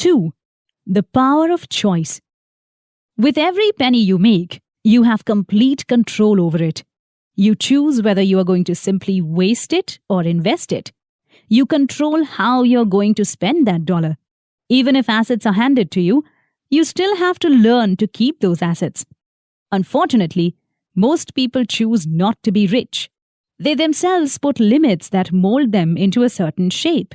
2. The power of choice. With every penny you make, you have complete control over it. You choose whether you are going to simply waste it or invest it. You control how you're going to spend that dollar. Even if assets are handed to you, you still have to learn to keep those assets. Unfortunately, most people choose not to be rich. They themselves put limits that mold them into a certain shape.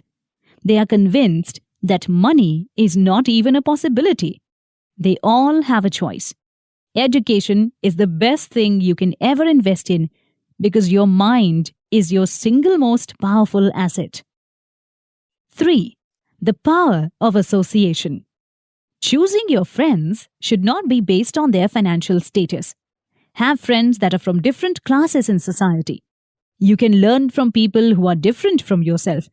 They are convinced that money is not even a possibility. They all have a choice. Education is the best thing you can ever invest in because your mind is your single most powerful asset. 3. The power of association. Choosing your friends should not be based on their financial status. Have friends that are from different classes in society. You can learn from people who are different from yourself.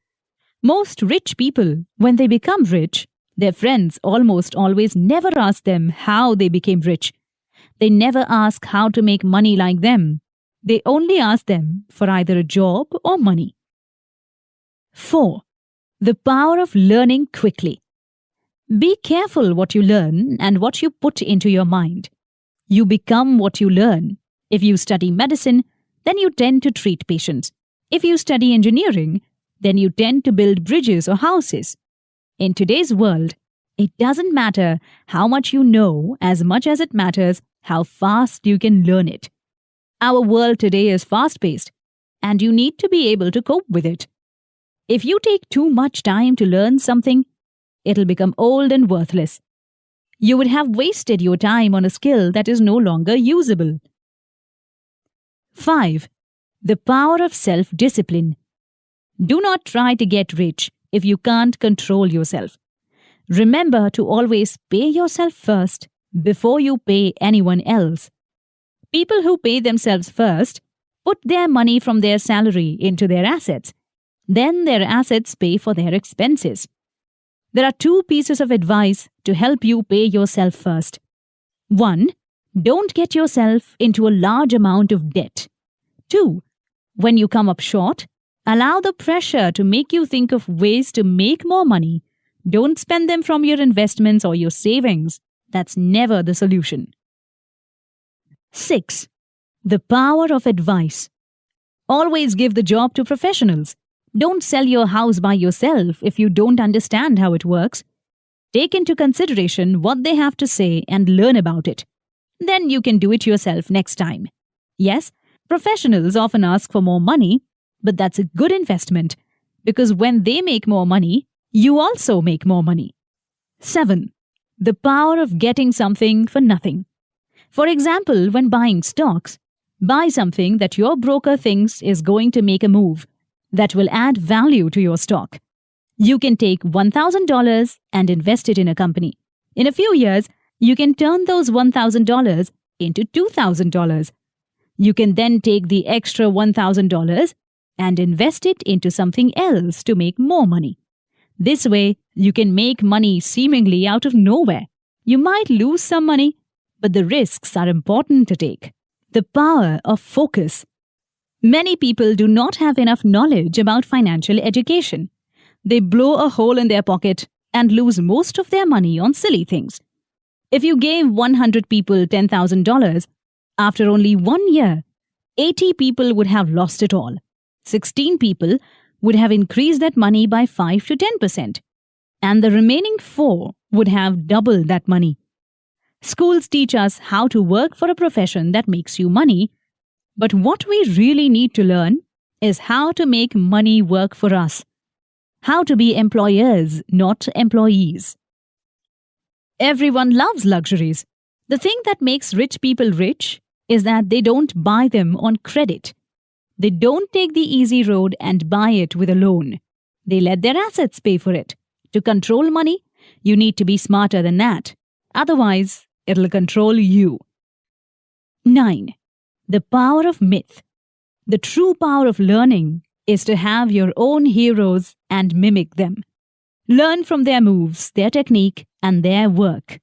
Most rich people, when they become rich, their friends almost always never ask them how they became rich. They never ask how to make money like them. They only ask them for either a job or money. 4. The power of learning quickly. Be careful what you learn and what you put into your mind. You become what you learn. If you study medicine, then you tend to treat patients. If you study engineering, then you tend to build bridges or houses. In today's world, it doesn't matter how much you know as much as it matters how fast you can learn it. Our world today is fast-paced, and you need to be able to cope with it. If you take too much time to learn something, it'll become old and worthless. You would have wasted your time on a skill that is no longer usable. 5. The power of self-discipline. Do not try to get rich if you can't control yourself. Remember to always pay yourself first before you pay anyone else. People who pay themselves first put their money from their salary into their assets. Then their assets pay for their expenses. There are 2 pieces of advice to help you pay yourself first. 1. Don't get yourself into a large amount of debt. 2. When you come up short, allow the pressure to make you think of ways to make more money. Don't spend them from your investments or your savings. That's never the solution. 6. The power of advice. Always give the job to professionals. Don't sell your house by yourself if you don't understand how it works. Take into consideration what they have to say and learn about it. Then you can do it yourself next time. Yes, professionals often ask for more money, but that's a good investment because when they make more money, you also make more money. 7. The power of getting something for nothing. For example, when buying stocks, buy something that your broker thinks is going to make a move that will add value to your stock. You can take $1,000 and invest it in a company. In a few years, you can turn those $1,000 into $2,000. You can then take the extra $1,000 and invest it into something else to make more money. This way, you can make money seemingly out of nowhere. You might lose some money, but the risks are important to take. The power of focus. Many people do not have enough knowledge about financial education. They blow a hole in their pocket and lose most of their money on silly things. If you gave 100 people $10,000, after only 1 year, 80 people would have lost it all. 16 people would have increased that money by 5 to 10%, and the remaining 4 would have doubled that money. Schools teach us how to work for a profession that makes you money, but what we really need to learn is how to make money work for us. How to be employers, not employees. Everyone loves luxuries. The thing that makes rich people rich is that they don't buy them on credit. They don't take the easy road and buy it with a loan. They let their assets pay for it. To control money, you need to be smarter than that. Otherwise, it'll control you. 9. The power of myth. The true power of learning is to have your own heroes and mimic them. Learn from their moves, their technique, and their work.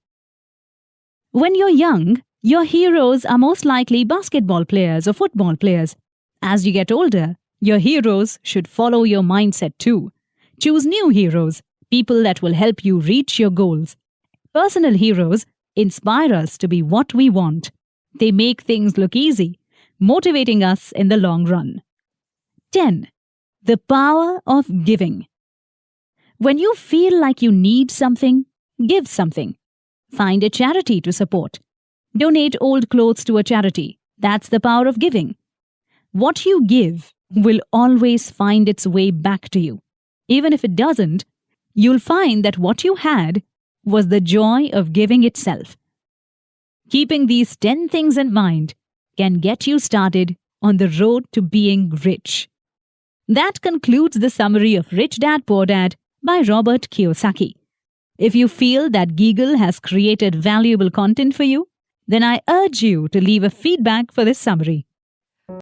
When you're young, your heroes are most likely basketball players or football players. As you get older, your heroes should follow your mindset too. Choose new heroes. people that will help you reach your goals. Personal heroes inspire us to be what we want. They make things look easy, motivating us in the long run. 10. The power of giving. When you feel like you need something, give something. Find a charity to support. Donate old clothes to a charity. That's the power of giving. What you give will always find its way back to you. Even if it doesn't, you'll find that what you had was the joy of giving itself. Keeping these 10 things in mind can get you started on the road to being rich. That concludes the summary of Rich Dad Poor Dad by Robert Kiyosaki. If you feel that Giggle has created valuable content for you, then I urge you to leave a feedback for this summary.